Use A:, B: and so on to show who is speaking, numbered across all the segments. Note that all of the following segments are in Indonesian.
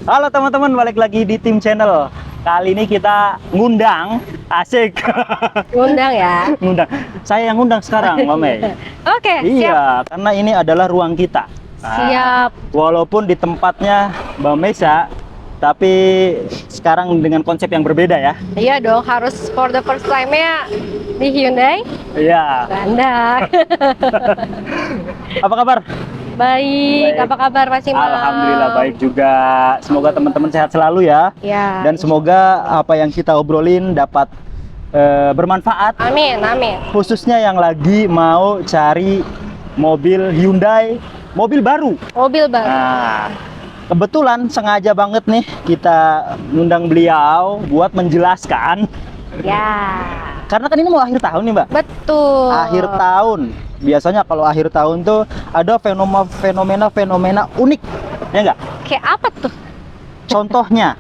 A: Halo teman-teman, balik lagi di Tim Channel. Kali ini kita ngundang, asik.
B: Ngundang ya.
A: Ngundang. Saya yang ngundang sekarang, Mbak Mei.
B: Oke,
A: Iya, karena ini adalah ruang kita.
B: siap.
A: Walaupun di tempatnya Mbak Mesa, tapi sekarang dengan konsep yang berbeda ya.
B: Iya dong, harus for the first time-nya di Hyundai
A: Iya.
B: Bandar.
A: Apa kabar?
B: Baik, apa kabar Mas Imam?
A: Alhamdulillah baik juga. Semoga teman-teman sehat selalu ya.
B: Ya.
A: Dan semoga apa yang kita obrolin dapat bermanfaat.
B: Amin, amin.
A: Khususnya yang lagi mau cari mobil Hyundai, mobil baru.
B: Mobil baru.
A: Nah, kebetulan sengaja banget nih kita ngundang beliau buat menjelaskan.
B: Ya.
A: Karena kan ini mau akhir tahun nih, Mbak.
B: Betul.
A: Akhir tahun. Biasanya kalau akhir tahun tuh ada fenomena unik, ya nggak?
B: Kayak apa tuh?
A: Contohnya,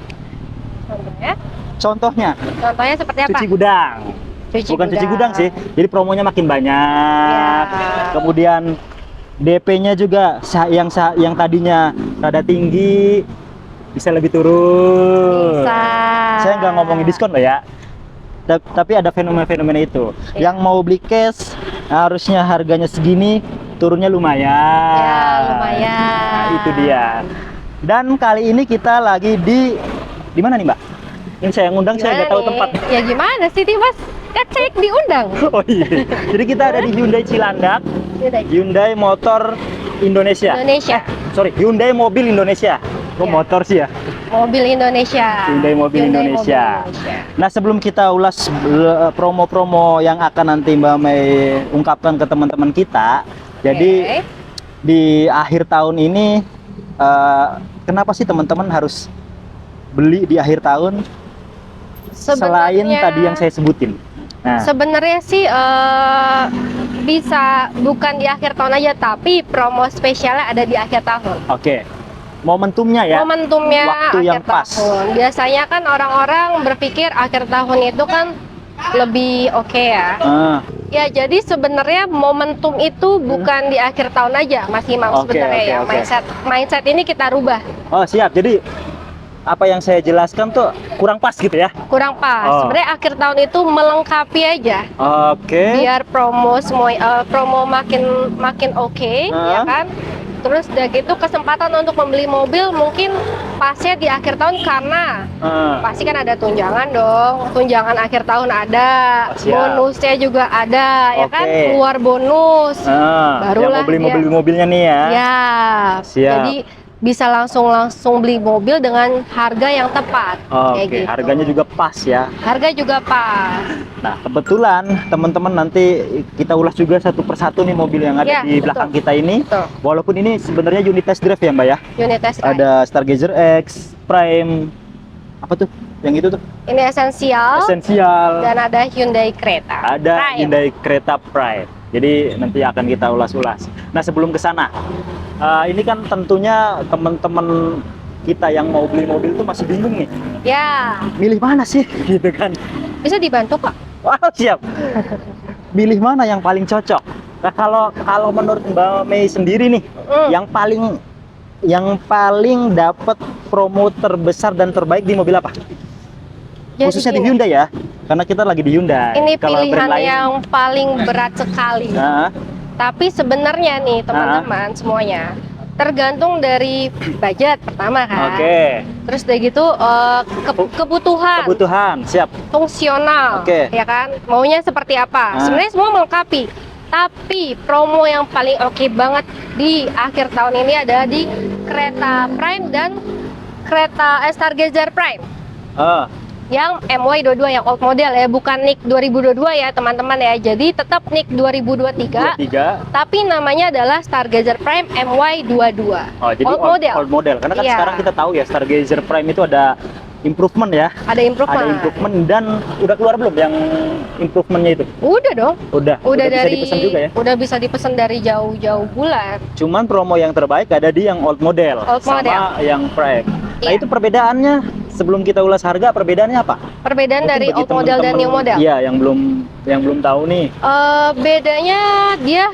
B: Contohnya seperti apa?
A: cuci gudang. Bukan cuci gudang sih, jadi promonya makin banyak.
B: Ya.
A: Kemudian DP-nya juga yang tadinya rada tinggi bisa lebih turun.
B: Bisa.
A: Saya nggak ngomongin diskon loh ya. Tapi ada fenomena itu.
B: Ya.
A: Yang mau beli cash harusnya harganya segini, turunnya lumayan.
B: Ya, lumayan.
A: Nah, itu dia. Dan kali ini kita lagi di mana nih, Mbak? Ini saya ngundang, saya nggak tahu tempat.
B: Ya gimana sih, Mas? Cek diundang.
A: Oh iya. Jadi kita ada di Hyundai Cilandak, Hyundai Motor Indonesia. Sorry, Hyundai Mobil Indonesia. Kok
B: Ya.
A: motor sih ya?
B: Mobil Indonesia.
A: Hyundai Mobil Indonesia. Nah, sebelum kita ulas promo-promo yang akan nanti Mbak Mei ungkapkan ke teman-teman kita, jadi di akhir tahun ini kenapa sih teman-teman harus beli di akhir tahun selain tadi yang saya sebutin? Nah,
B: sebenarnya sih bisa bukan di akhir tahun aja, tapi promo spesialnya ada di akhir tahun.
A: oke. Momentumnya ya.
B: Momentumnya
A: waktu yang
B: akhir
A: pas.
B: tahun. Biasanya kan orang-orang berpikir akhir tahun itu kan lebih oke ya. Ya, jadi sebenarnya momentum itu bukan di akhir tahun aja, Mas Imam, sebenarnya ya. Mindset ini kita rubah.
A: Oh, siap. Jadi apa yang saya jelaskan tuh kurang pas gitu ya?
B: Kurang pas. Sebenarnya akhir tahun itu melengkapi aja.
A: Oke.
B: Biar promo semua promo makin oke, ya kan? Terus udah gitu kesempatan untuk membeli mobil mungkin pasnya di akhir tahun karena pasti kan ada tunjangan dong. Tunjangan akhir tahun ada, bonusnya juga ada, ya kan? Keluar bonus. Barulah
A: yang mau beli mobilnya nih ya.
B: Ya.
A: Siap.
B: Jadi bisa langsung beli mobil dengan harga yang tepat.
A: Oke,
B: gitu.
A: harganya juga pas ya.
B: Harga juga pas.
A: Nah, kebetulan teman-teman nanti kita ulas juga satu persatu nih mobil yang ada di belakang kita ini.
B: Betul.
A: Walaupun ini sebenarnya unit test drive ya, Mbak ya.
B: Unit test drive.
A: Ada Stargazer X, Prime, apa tuh? Yang itu tuh?
B: Ini esensial. Dan ada Hyundai Creta.
A: Ada Hyundai Creta Prime. Jadi nanti akan kita ulas-ulas. Nah, sebelum ke sana, ini kan tentunya teman-teman kita yang mau beli mobil tuh masih bingung nih.
B: Ya.
A: Milih mana sih, gitu kan?
B: Bisa dibantu kok.
A: Wah, siap. Milih mana yang paling cocok? Nah, kalau menurut Mbak Mei sendiri nih, yang paling dapat promo terbesar dan terbaik di mobil apa?
B: Jadi
A: khususnya di Hyundai ya, karena kita lagi di Hyundai.
B: Ini pilihan yang paling berat sekali. Tapi sebenarnya nih teman-teman semuanya tergantung dari budget pertama kan. Terus udah gitu kebutuhan,
A: siap.
B: Fungsional, ya kan. Maunya seperti apa? Sebenarnya semua melengkapi. Tapi promo yang paling oke banget di akhir tahun ini ada di Creta Prime dan Stargazer Prime. Yang MY22 yang old model ya, bukan NIK 2022 ya teman-teman ya. Jadi tetap NIK 2023. Tapi namanya adalah Stargazer Prime MY22.
A: Jadi old model. Karena kan sekarang kita tahu ya Stargazer Prime itu ada improvement ya.
B: Ada improvement
A: dan udah keluar belum yang improvementnya itu?
B: Udah dong.
A: Udah bisa dipesan juga ya.
B: Udah bisa dipesan dari jauh-jauh bulan.
A: Cuman promo yang terbaik ada di yang old model sama yang Prime. Nah, itu perbedaannya sebelum kita ulas harga, perbedaannya apa?
B: Perbedaan dari old model dan new model?
A: Iya, yang belum tahu nih.
B: Bedanya dia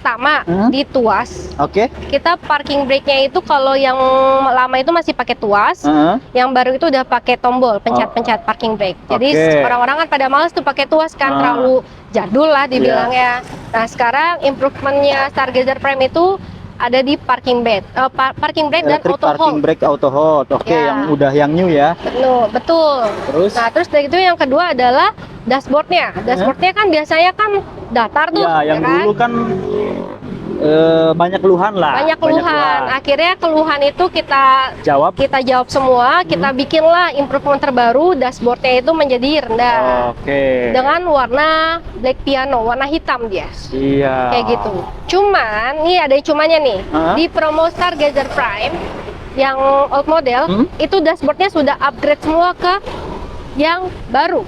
B: pertama di tuas.
A: Oke.
B: Kita parking brake-nya itu kalau yang lama itu masih pakai tuas, yang baru itu udah pakai tombol pencet-pencet parking brake. Jadi orang-orang kan pada males tuh pakai tuas kan, terlalu jadul lah dibilangnya. Nah sekarang improvementnya Stargazer Prime itu ada di parking brake, dan auto hold.
A: Parking brake auto hold. Oke, yang udah yang new ya.
B: Betul.
A: Terus?
B: Nah terus dari itu yang kedua adalah dashboardnya. Dashboardnya kan biasanya kan datar tuh.
A: Ya, yang dulu kan banyak keluhan lah.
B: Banyak keluhan. Akhirnya keluhan itu kita jawab semua. Kita bikinlah improvement terbaru. Dashboardnya itu menjadi rendah. Dengan warna black piano, warna hitam dia.
A: Iya.
B: Kayak gitu. Cuman, nih ada cumanya nih. Di promo Stargazer Prime yang old model, itu dashboardnya sudah upgrade semua ke yang baru.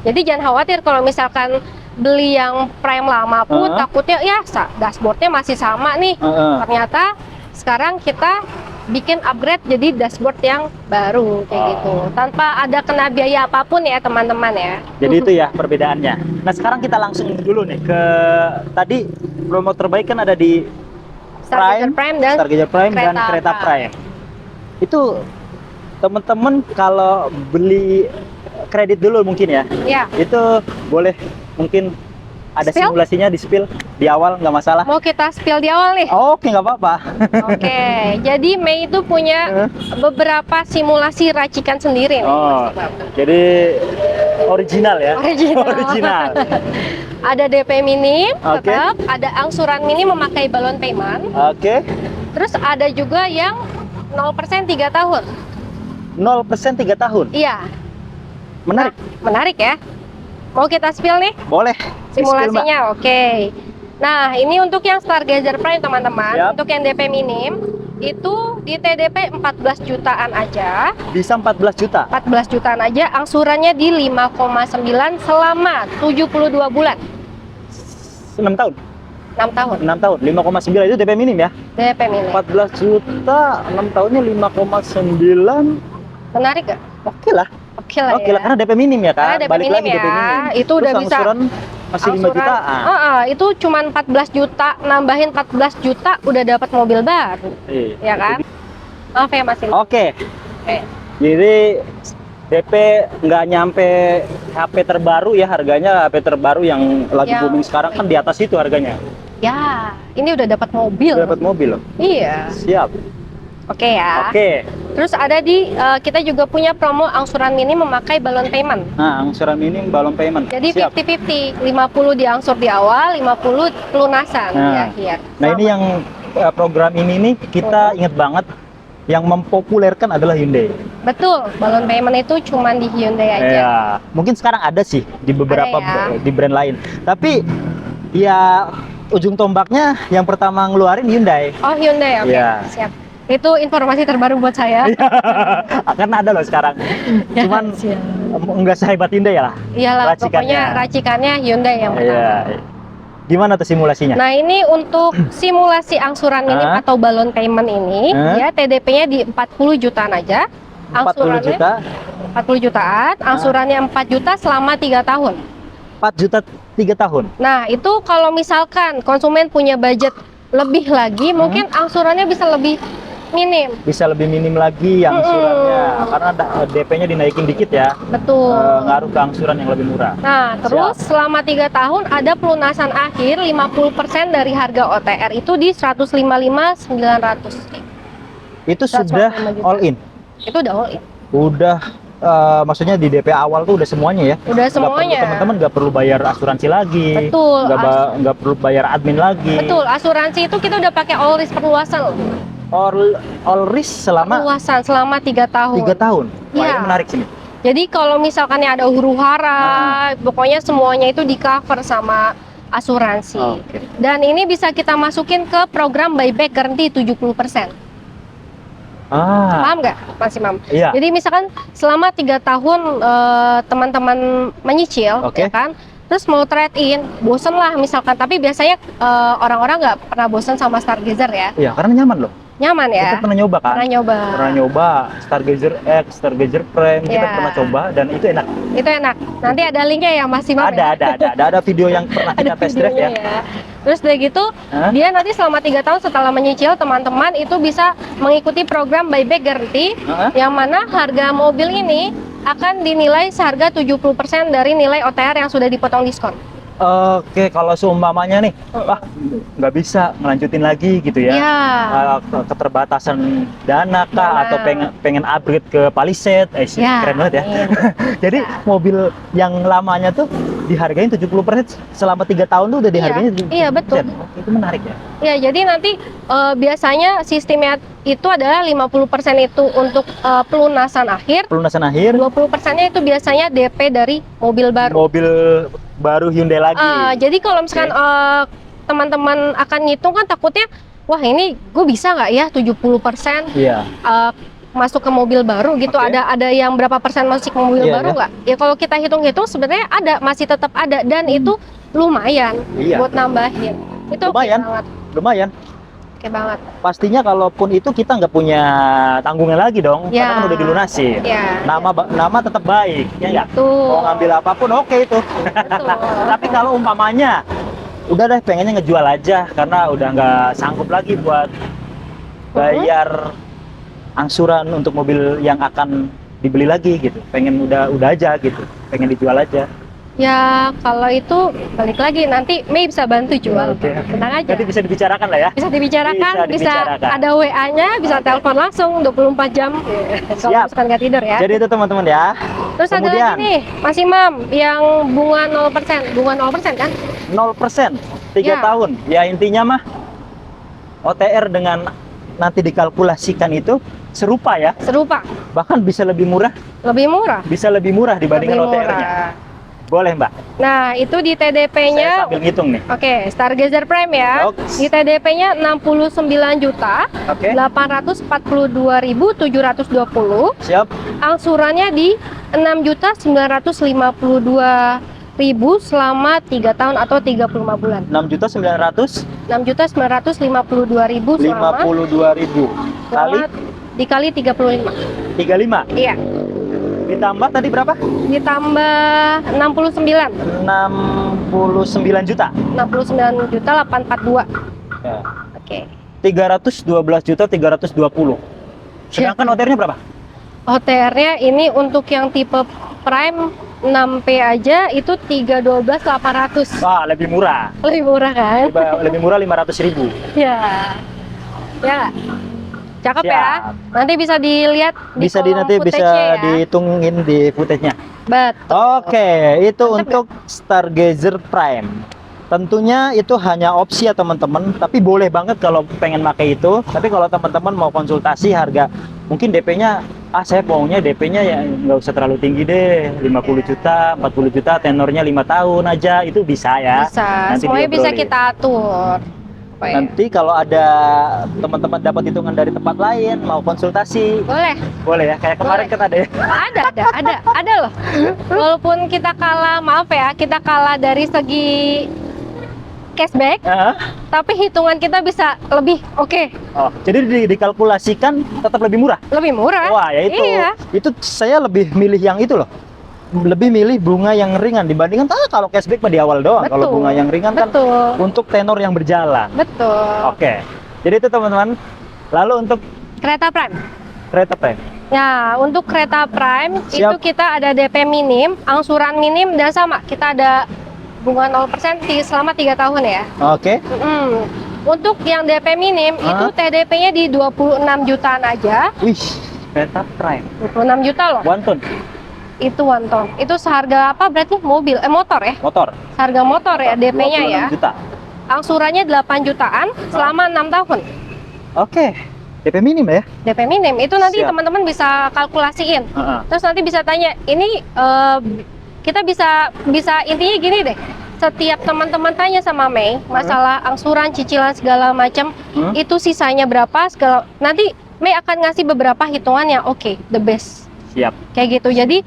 B: Jadi jangan khawatir kalau misalkan beli yang Prime lama pun takutnya ya dashboardnya masih sama nih. Ternyata sekarang kita bikin upgrade jadi dashboard yang baru kayak gitu, tanpa ada kena biaya apapun ya teman-teman ya.
A: Jadi itu ya perbedaannya. Nah sekarang kita langsung dulu nih ke tadi promo terbaik kan ada di
B: Stargazer Prime dan
A: Creta Prime. Itu teman-teman kalau beli kredit dulu mungkin ya. Itu boleh mungkin ada simulasinya di spill di awal, nggak masalah.
B: Mau kita spill di awal nih?
A: Oke, nggak apa-apa.
B: Oke, jadi Mei itu punya beberapa simulasi racikan sendiri nih.
A: Jadi original ya? Original.
B: Ada DP minim, tetap ada angsuran minim memakai balon payment. Terus ada juga yang 0% 3 tahun.
A: 0% 3 tahun?
B: Iya.
A: Menarik.
B: Menarik ya. Mau kita spill nih?
A: Boleh.
B: Simulasinya, oke. Nah, ini untuk yang Stargazer Prime teman-teman. Untuk yang DP minim itu di TDP 14 jutaan aja.
A: Bisa 14 juta?
B: 14 jutaan aja, angsurannya di 5,9 selama 72 bulan.
A: 6 tahun?
B: 6 tahun.
A: 6 tahun. 5,9 itu DP minim ya?
B: DP minim.
A: 14 juta, 6 tahunnya 5,9.
B: Menarik gak?
A: Oke lah. Oke lah karena DP minim ya kan? Balik lagi DP minim.
B: Itu udah bisa.
A: Masih 5 jutaan.
B: Itu cuma 14 juta, nambahin 14 juta udah dapat mobil baru. Ya kan? Maaf ya Mas.
A: Oke. Jadi DP nggak nyampe HP terbaru ya, harganya HP terbaru yang lagi booming sekarang kan di atas itu harganya.
B: Ya, ini udah dapat mobil.
A: Dapat mobil loh.
B: Iya.
A: Siap.
B: Oke ya.
A: Oke.
B: Terus ada di kita juga punya promo angsuran minim memakai balon payment.
A: Nah, angsuran minim balon payment.
B: Jadi 50-50, 50 diangsur di awal, 50 pelunasan di akhir.
A: Nah, ini yang program ini nih kita inget banget, yang mempopulerkan adalah Hyundai.
B: Betul, balon payment itu cuma di Hyundai aja.
A: Ya, mungkin sekarang ada sih di beberapa di brand lain. Tapi ya ujung tombaknya yang pertama ngeluarin Hyundai.
B: Oh, Hyundai, oke. Siap. Itu informasi terbaru buat saya.
A: Karena ada loh sekarang. Cuman nggak sehebat Hyundai ya lah.
B: Iyalah, pokoknya racikannya Hyundai yang pertama.
A: Gimana tuh simulasinya?
B: Nah, ini untuk simulasi angsuran minim atau balon payment ini, ya TDP-nya di 40 jutaan aja.
A: 40 juta?
B: 40 jutaan, angsurannya 4 juta selama 3 tahun.
A: 4 juta 3 tahun?
B: Nah, itu kalau misalkan konsumen punya budget lebih lagi, mungkin angsurannya bisa lebih minim.
A: Bisa lebih minim lagi angsurannya, karena DP-nya dinaikin dikit ya.
B: Betul.
A: Ngaruh ke angsuran yang lebih murah.
B: Nah, terus selama 3 tahun ada pelunasan akhir 50% dari harga OTR itu di 155.900.
A: Itu sudah all in?
B: Itu udah all in.
A: Udah, maksudnya di DP awal tuh udah semuanya ya?
B: Udah semuanya.
A: Teman-teman nggak perlu bayar asuransi lagi.
B: Betul.
A: Nggak perlu bayar admin lagi.
B: Betul, asuransi itu kita udah pakai all risk perluasan loh.
A: All risk selama?
B: Perluasan selama 3 tahun.
A: 3 tahun? Wah, ini menarik sih.
B: Jadi kalau misalkan ada huru-hara, pokoknya semuanya itu di cover sama asuransi. Dan ini bisa kita masukin ke program buyback garansi 70%. Paham nggak Mas Imam?
A: Iya.
B: Jadi misalkan selama 3 tahun teman-teman menyicil, ya kan? Terus mau trade in, bosen lah misalkan. Tapi biasanya orang-orang nggak pernah bosen sama Stargazer ya.
A: Iya, karena nyaman loh.
B: Nyaman ya?
A: Kita pernah nyoba kan?
B: Pernah nyoba.
A: Pernah nyoba Stargazer X, Stargazer Prime, kita
B: Ya.
A: pernah coba dan itu enak.
B: Itu enak. Nanti ada linknya ya Mas Imam ya?
A: Ada video yang pernah kita
B: Ada
A: test drive ya.
B: videonya ya. Terus udah gitu,
A: Hah?
B: dia nanti selama 3 tahun setelah menyicil, teman-teman itu bisa mengikuti program buyback guarantee,
A: Heeh.
B: yang mana harga mobil ini akan dinilai seharga 70% dari nilai OTR yang sudah dipotong diskon.
A: Oke, kalau seumpamanya nih, wah nggak bisa ngelanjutin lagi gitu ya.
B: Iya.
A: Keterbatasan dana kah
B: Dana.
A: atau pengen upgrade ke Palisade,
B: Ya.
A: keren banget ya.
B: Iya.
A: Jadi mobil yang lamanya tuh dihargain 70% selama 3 tahun tuh udah dihargain.
B: Iya, betul.
A: Itu menarik ya.
B: Ya, jadi nanti biasanya sistemnya itu adalah 50% itu untuk pelunasan akhir,
A: Pelunasan akhir,
B: 20%-nya itu biasanya DP dari mobil baru.
A: mobil baru Hyundai lagi.
B: Jadi kalau misalkan teman-teman akan ngitung kan takutnya, wah ini gue bisa nggak ya 70%
A: Iya.
B: masuk ke mobil baru gitu.
A: Oke.
B: Ada yang berapa persen masuk ke mobil
A: Iya,
B: baru
A: iya.
B: nggak? Ya kalau kita hitung-hitung sebenarnya ada, masih tetap ada, dan itu lumayan
A: Iya.
B: buat nambahin. Itu oke
A: Lumayan.
B: banget.
A: Lumayan.
B: Oke banget.
A: Pastinya kalaupun itu kita nggak punya tanggungan lagi dong,
B: Ya.
A: karena kan udah dilunasi.
B: Ya.
A: Nama tetap baik, ya nggak?
B: Tuh.
A: Mau ngambil apapun oke itu.
B: Betul.
A: Tapi kalau umpamanya udah deh pengennya ngejual aja karena udah nggak sanggup lagi buat bayar angsuran untuk mobil yang akan dibeli lagi gitu. Pengen udah aja gitu. Pengen dijual aja.
B: Ya kalau itu balik lagi nanti Mei bisa bantu jual.
A: Oke.
B: Tenang aja.
A: Jadi bisa dibicarakan lah ya.
B: Bisa dibicarakan,
A: Bisa
B: bisa
A: dibicarakan.
B: ada WA-nya, bisa telepon langsung 24 jam. Kalau
A: Siap.
B: misalkan nggak tidur ya.
A: Jadi itu teman-teman ya.
B: Terus ada
A: kemudian-
B: lagi nih, Mas Imam, yang bunga 0%. Bunga 0% kan?
A: 0%, 3
B: Ya.
A: tahun. Ya intinya mah OTR dengan nanti dikalkulasikan itu serupa ya.
B: Serupa,
A: Bahkan bisa lebih murah,
B: lebih murah.
A: dibandingkan
B: Lebih
A: OTR-nya.
B: murah.
A: Boleh, Mbak.
B: Nah, itu di
A: Saya
B: TDP-nya.
A: sambil ngitung nih.
B: Oke, Stargazer Prime ya.
A: Oke.
B: Di TDP-nya 69 juta,
A: Oke.
B: 842.720.
A: Siap.
B: Angsurannya di 6.952.000 selama 3 tahun atau 35 bulan.
A: 6.952.000
B: 6.952.000
A: kali
B: dikali 35.
A: 35.
B: Iya.
A: Ditambah tadi berapa?
B: Ditambah 69.
A: 69 juta.
B: 69 juta 842.
A: Ya.
B: Oke.
A: 312.320. Sedangkan OTR-nya berapa?
B: OTR-nya ini untuk yang tipe Prime 6P aja itu 312.800.
A: Wah, lebih murah.
B: Lebih murah kan?
A: Lebih murah 500.000.
B: Ya. Ya. Cakep
A: Siap.
B: ya. Nanti bisa dilihat di
A: Bisa
B: kolom
A: nanti bisa
B: footage-nya ya.
A: dihitungin di footage-nya.
B: Betul.
A: Oke, itu
B: Mantap
A: untuk Stargazer Prime. Tentunya itu hanya opsi ya teman-teman, tapi boleh banget kalau pengen pakai itu. Tapi kalau teman-teman mau konsultasi harga, mungkin DP-nya, saya maunya DP-nya ya nggak usah terlalu tinggi deh, 50 juta, 40 juta, tenornya 5 tahun aja, itu bisa ya.
B: Bisa.
A: Nanti
B: Semuanya bisa
A: diobrolin.
B: kita atur. Apa ya?
A: Nanti kalau ada teman-teman dapat hitungan dari tempat lain, mau konsultasi,
B: Boleh.
A: boleh ya. Kayak kemarin
B: Boleh.
A: kan ada ya.
B: Ada loh. Walaupun kita kalah, maaf ya, kita kalah dari segi cashback,
A: Heeh.
B: tapi hitungan kita bisa lebih oke,
A: Oh, jadi dikalkulasikan tetap lebih murah.
B: lebih murah.
A: Wah, ya itu.
B: Iya.
A: Itu saya lebih milih yang itu loh. Lebih milih bunga yang ringan dibandingkan kalau cashback mah di awal doang. Kalau
B: Betul.
A: bunga yang ringan kan
B: Betul.
A: untuk tenor yang berjalan.
B: Betul.
A: Oke. Jadi itu teman-teman. Lalu untuk
B: Kereta Prime.
A: kereta Prime.
B: Nah, untuk kereta Prime
A: Siap.
B: itu kita ada DP minim, angsuran minim, dan sama. Kita ada bunga 0% selama 3 tahun ya.
A: Oke.
B: Untuk yang DP minim itu TDP-nya di 26 jutaan aja.
A: Wih, kereta Prime.
B: 26 juta loh.
A: One ton
B: Itu one ton. Itu seharga apa berarti? Motor ya.
A: motor.
B: Harga motor ya DP-nya ya.
A: 26 juta.
B: Angsurannya 8 jutaan selama 6 tahun.
A: Oke. DP minim ya?
B: DP minim. Itu nanti
A: Siap.
B: teman-teman bisa kalkulasiin.
A: Heeh.
B: Terus nanti bisa tanya, ini kita bisa intinya gini deh. Setiap teman-teman tanya sama Mei masalah angsuran, cicilan segala macam, itu sisanya berapa segala. Nanti Mei akan ngasih beberapa hitungan yang oke, the best.
A: Siap.
B: Kayak gitu. Jadi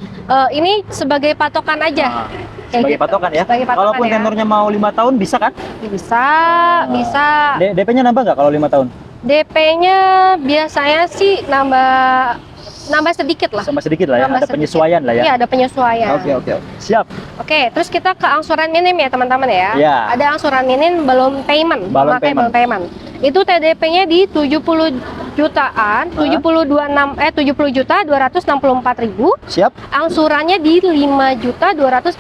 B: ini sebagai patokan aja. Kayak
A: Sebagai
B: gitu.
A: patokan ya.
B: Sebagai patokan
A: Walaupun
B: ya.
A: tenornya mau 5 tahun bisa kan?
B: Bisa, bisa.
A: DP-nya nambah nggak kalau 5 tahun?
B: DP-nya biasanya sih nambah sedikit lah.
A: Sama sedikit lah ya,
B: Nambah
A: ada
B: sedikit.
A: penyesuaian lah ya.
B: Iya, ada penyesuaian.
A: Oke. Siap.
B: Oke, terus kita ke angsuran minim ya teman-teman ya.
A: Iya.
B: Ada angsuran minim balloon payment,
A: Balloon
B: memakai
A: payment.
B: balloon payment. Itu TDP-nya di 70 jutaan, 70 juta 264.000.
A: Siap.
B: Angsurannya di 5.245.000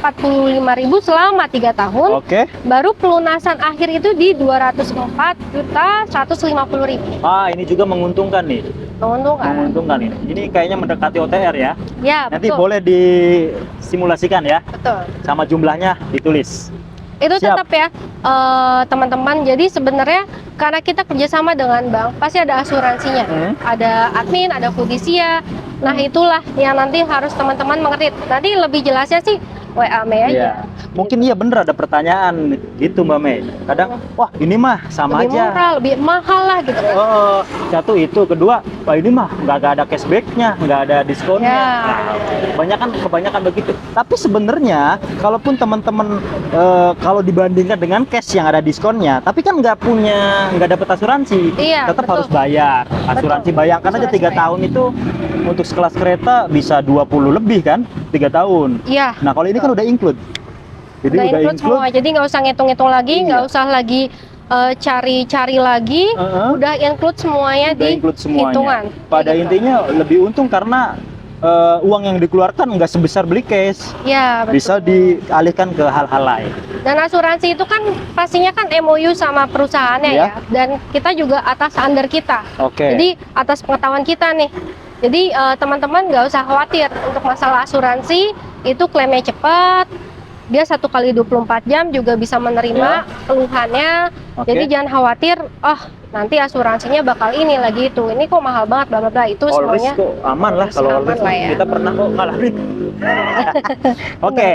B: selama 3 tahun.
A: Oke.
B: Baru pelunasan akhir itu di 204.150.000.
A: Ah, ini juga menguntungkan nih.
B: Menguntungkan.
A: Menguntungkan ini. Ini kayaknya mendekati OTR ya.
B: Ya,
A: Nanti
B: betul.
A: boleh disimulasikan ya,
B: Betul.
A: sama jumlahnya ditulis.
B: Itu
A: Siap.
B: tetap ya teman-teman. Jadi sebenarnya karena kita kerjasama dengan bank, pasti ada asuransinya, ada admin, ada fidusia. Nah itulah yang nanti harus teman-teman mengerti. Nanti lebih jelasnya sih WA Mei
A: Iya.
B: aja.
A: Mungkin iya bener ada pertanyaan gitu Mbak Mei. Kadang, wah ini mah sama
B: Lebih
A: aja.
B: murah, lebih mahal lah gitu kan.
A: Oh, satu itu, kedua, wah ini mah nggak ada cashbacknya, nggak ada diskonnya.
B: Ya.
A: Nah, kebanyakan begitu. Tapi sebenarnya, kalaupun teman-teman kalau dibandingkan dengan cash yang ada diskonnya, tapi kan nggak dapat asuransi,
B: Iya,
A: tetap
B: betul.
A: harus bayar. Asuransi bayangkan aja
B: Asuransi
A: 3
B: bayar.
A: tahun itu untuk sekelas kereta bisa 20 lebih kan, 3 tahun.
B: Iya.
A: Nah kalau ini kan udah include. Jadi
B: Udah include semua. Jadi nggak usah ngitung-ngitung lagi, nggak
A: Iya.
B: usah lagi cari-cari lagi. Udah include semuanya
A: udah
B: di
A: include semuanya.
B: hitungan.
A: Pada
B: Kayak gitu.
A: intinya lebih untung karena uang yang dikeluarkan nggak sebesar beli cash,
B: Ya, betul.
A: bisa dialihkan ke hal-hal lain.
B: Dan asuransi itu kan pastinya kan MOU sama perusahaannya
A: Iya.
B: ya. Dan kita juga atas under kita.
A: Oke.
B: Jadi atas pengetahuan kita nih. Jadi teman-teman nggak usah khawatir untuk masalah asuransi, itu klaimnya cepat. Dia 1 kali 24 jam juga bisa menerima keluhannya.
A: Oke.
B: Jadi jangan khawatir, oh nanti asuransinya bakal ini lagi itu. Ini kok mahal banget bla bla bla. Itu
A: All risk
B: semuanya
A: kok aman lah kalau all
B: aman
A: risk
B: lah ya.
A: kita pernah kok ngalamin. Oke.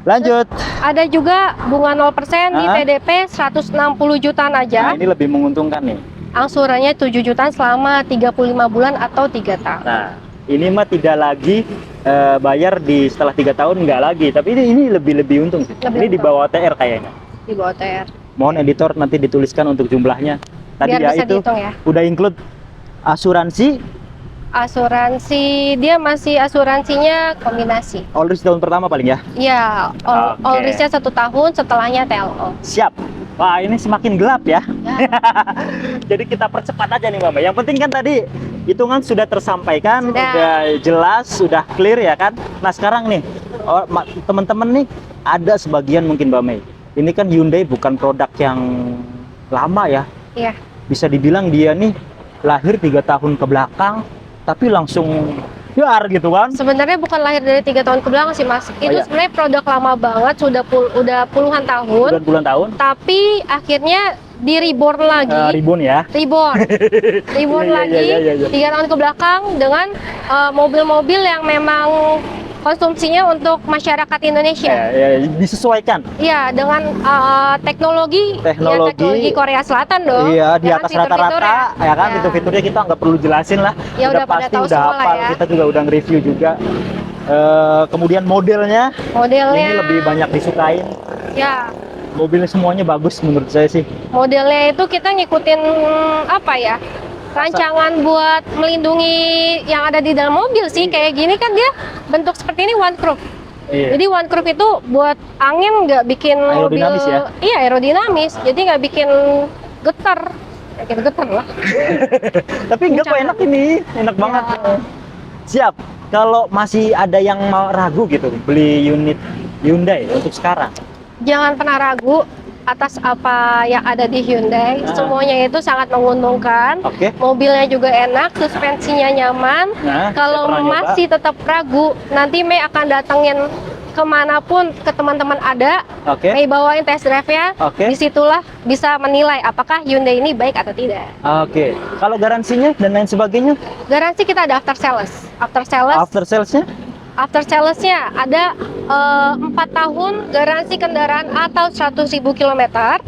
A: Lanjut.
B: ada juga bunga 0% di
A: Ah.
B: TDP 160 jutaan
A: Nah,
B: aja.
A: ini lebih menguntungkan nih.
B: Angsurannya 7 jutaan selama 35 bulan atau 3 tahun.
A: Nah, ini mah tidak lagi bayar setelah 3 tahun, nggak lagi. Tapi ini lebih untung sih.
B: Lebih
A: Ini di
B: untung.
A: bawah OTR kayaknya.
B: Di bawah TR.
A: Mohon editor nanti dituliskan untuk jumlahnya. Tadi
B: Biar
A: ya
B: bisa
A: itu
B: dihitung ya.
A: udah include asuransi,
B: Asuransi dia masih asuransinya kombinasi.
A: all risk tahun pertama paling ya.
B: Iya, all
A: Oke.
B: risk-nya 1 tahun, setelahnya TLO.
A: Siap. Wah, ini semakin gelap ya.
B: Ya.
A: Jadi kita percepat aja nih Mbak Mei. Yang penting kan tadi hitungan sudah tersampaikan,
B: Sudah.
A: udah jelas, sudah clear ya kan. Nah sekarang nih teman-teman nih ada sebagian mungkin Mbak Mei. Ini kan Hyundai bukan produk yang lama ya.
B: Iya.
A: Bisa dibilang dia nih lahir 3 tahun ke belakang, tapi langsung biar gitu kan.
B: Sebenarnya bukan lahir dari 3 tahun ke belakang sih Mas. Itu
A: iya.
B: sebenarnya produk lama banget, udah puluhan tahun.
A: Bulan tahun.
B: Tapi akhirnya di reborn lagi.
A: Ribun ya.
B: Reborn
A: Iya,
B: lagi
A: iya.
B: 3 tahun ke belakang dengan mobil-mobil yang memang konsumsinya untuk masyarakat Indonesia.
A: Ya, disesuaikan.
B: Iya, dengan teknologi
A: Teknologi
B: Korea Selatan dong.
A: Iya, di
B: Ya kan,
A: atas
B: fitur-fiturnya.
A: rata-rata ya kan,
B: Ya.
A: fitur-fiturnya kita nggak perlu jelasin lah.
B: Ya, udah pada
A: pasti
B: tahu
A: udah
B: semua lah
A: hafal,
B: ya.
A: kita juga udah nge-review juga. Kemudian modelnya
B: Modelnya
A: ini lebih banyak disukain.
B: Ya,
A: Mobilnya semuanya bagus menurut saya sih.
B: modelnya itu kita ngikutin apa ya? Rancangan buat melindungi yang ada di dalam mobil sih. Kayak gini kan dia bentuk seperti ini one curve.
A: Iya.
B: Jadi one curve itu buat angin nggak bikin
A: Aerodinamis
B: mobil,
A: ya?
B: Iya, aerodinamis. Jadi nggak bikin getar. Bikin getar lah.
A: Tapi enggak kok, enak ini, enak banget. Siap. Kalau masih ada yang mau ragu gitu beli unit Hyundai untuk sekarang,
B: Jangan pernah ragu atas apa yang ada di Hyundai. Semuanya itu sangat menguntungkan.
A: oke?
B: Mobilnya juga enak, suspensinya nyaman.
A: Nah,
B: Kalau
A: saya pernah nyoba.
B: masih tetap ragu, nanti Mei akan datengin kemanapun ke teman-teman ada.
A: Oke.
B: Mei bawain test drive ya.
A: Oke.
B: Disitulah bisa menilai apakah Hyundai ini baik atau tidak.
A: Oke. Kalau garansinya dan lain sebagainya,
B: Garansi kita ada after sales.
A: after salesnya?
B: After salesnya ada 4 tahun garansi kendaraan atau 100.000 km.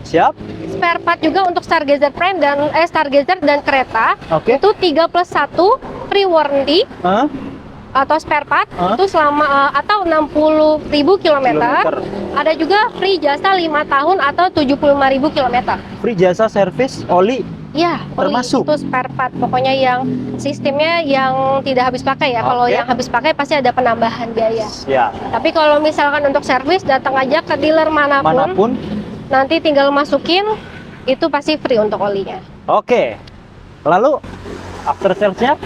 A: Siap.
B: Spare part juga untuk Stargazer Prime dan Stargazer dan kereta.
A: Oke.
B: Itu 3+1 free warranty
A: Hah?
B: atau spare part
A: Hah?
B: itu selama atau 60.000 km.
A: Kilometer.
B: Ada juga free jasa 5 tahun atau 75.000 km.
A: Free jasa servis oli.
B: Ya, oli
A: Termasuk?
B: itu spare part. Pokoknya yang sistemnya yang tidak habis pakai ya. Kalau
A: Oke.
B: yang habis pakai pasti ada penambahan biaya.
A: Ya.
B: Tapi kalau misalkan untuk servis datang aja ke dealer manapun,
A: Manapun.
B: nanti tinggal masukin, itu pasti free untuk olinya.
A: Oke. Lalu after sales-nya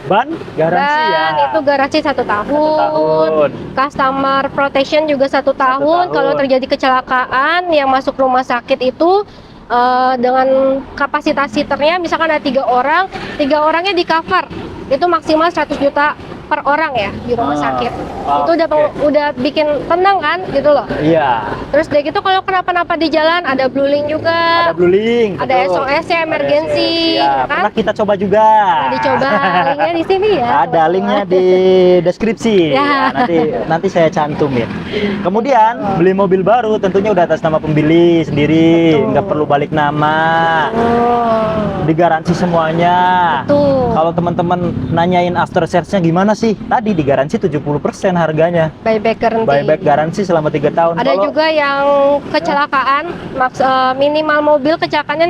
A: ban garansi ya.
B: Dan itu garansi 1 tahun.
A: Tahun.
B: Customer protection juga 1 tahun.
A: tahun.
B: Kalau terjadi kecelakaan yang masuk rumah sakit itu dengan kapasitas seaternya misalkan ada 3 orang, 3 orangnya di cover, itu maksimal 100 juta per orang ya di rumah sakit. Itu udah bikin tenang kan gitu loh.
A: Iya.
B: Terus dari gitu kalau kenapa-napa di jalan ada blue link juga,
A: Ada blue link.
B: ada
A: betul.
B: SOS ya, emergency,
A: Ya,
B: ya kan?
A: pernah kita coba juga.
B: Nah, dicoba linknya di sini ya.
A: Ada linknya di deskripsi.
B: Ya.
A: Ya, nanti saya cantumin. Kemudian beli mobil baru tentunya udah atas nama pembeli sendiri,
B: Betul.
A: nggak perlu balik nama.
B: Oh,
A: Digaransi semuanya.
B: tuh.
A: Kalau teman-teman nanyain after sales-nya gimana sih? Tadi digaransi 70% harganya.
B: Buyback garansi.
A: Buyback garansi selama 3 tahun.
B: Ada
A: Kalau-
B: juga yang kecelakaan, minimal mobil kecelakaannya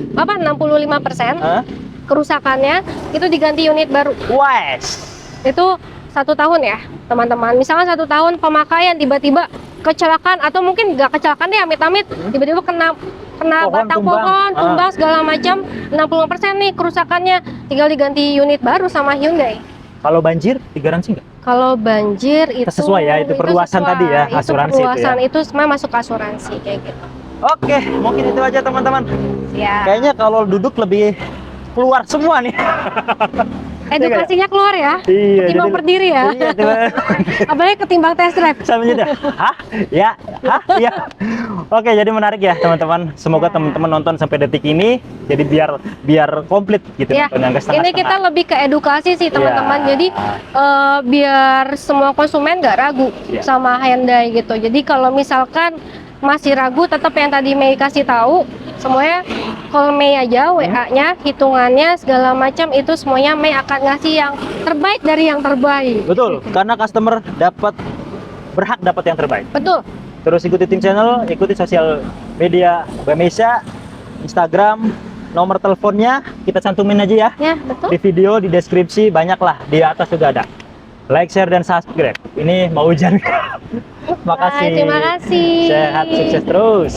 B: 65%,
A: Hah?
B: kerusakannya itu diganti unit baru.
A: Wes.
B: Itu 1 tahun ya teman-teman. Misalnya 1 tahun pemakaian tiba-tiba kecelakaan atau mungkin nggak kecelakaan deh amit-amit, tiba-tiba kena
A: Pohon
B: batang
A: tumbang.
B: pohon tumbang segala macam, 60% nih kerusakannya, tinggal diganti unit baru sama Hyundai.
A: Kalau banjir digaransi nggak?
B: Kalau banjir itu
A: Sesuai ya, itu perluasan
B: sesuai.
A: tadi ya,
B: Itu
A: asuransi itu ya.
B: perluasan itu semua masuk asuransi kayak gitu.
A: Oke, mungkin itu aja teman-teman.
B: Ya.
A: Kayaknya kalau duduk lebih keluar semua nih.
B: Edukasinya keluar ya.
A: Iya,
B: Ketimbang
A: jadi-
B: berdiri ya.
A: Iya, teman.
B: Apalagi ketimbang test drive.
A: Sama aja. Hah? Ya, hah? Iya. Oke, jadi menarik ya teman-teman. Semoga
B: Ya.
A: teman-teman nonton sampai detik ini, jadi biar komplit gitu
B: Ya,
A: nonton, yang ke
B: ini
A: setengah-setengah.
B: kita lebih ke edukasi sih teman-teman.
A: Iya.
B: Jadi biar semua konsumen nggak ragu
A: Iya.
B: sama Hyundai gitu. Jadi kalau misalkan masih ragu, tetap yang tadi Mei kasih tahu, semuanya call Mei aja, WA-nya, hitungannya segala macam itu semuanya Mei akan ngasih yang terbaik dari yang terbaik.
A: Betul, karena customer berhak dapat yang terbaik.
B: Betul.
A: Terus ikuti Tim Channel, ikuti sosial media Bemesa, Instagram, nomor teleponnya kita cantumin aja ya.
B: Ya, betul.
A: Di video, di deskripsi, banyak lah, di atas juga ada. Like, share, dan subscribe. Ini mau hujan. Makasih.
B: Bye, terima kasih.
A: Sehat, sukses terus.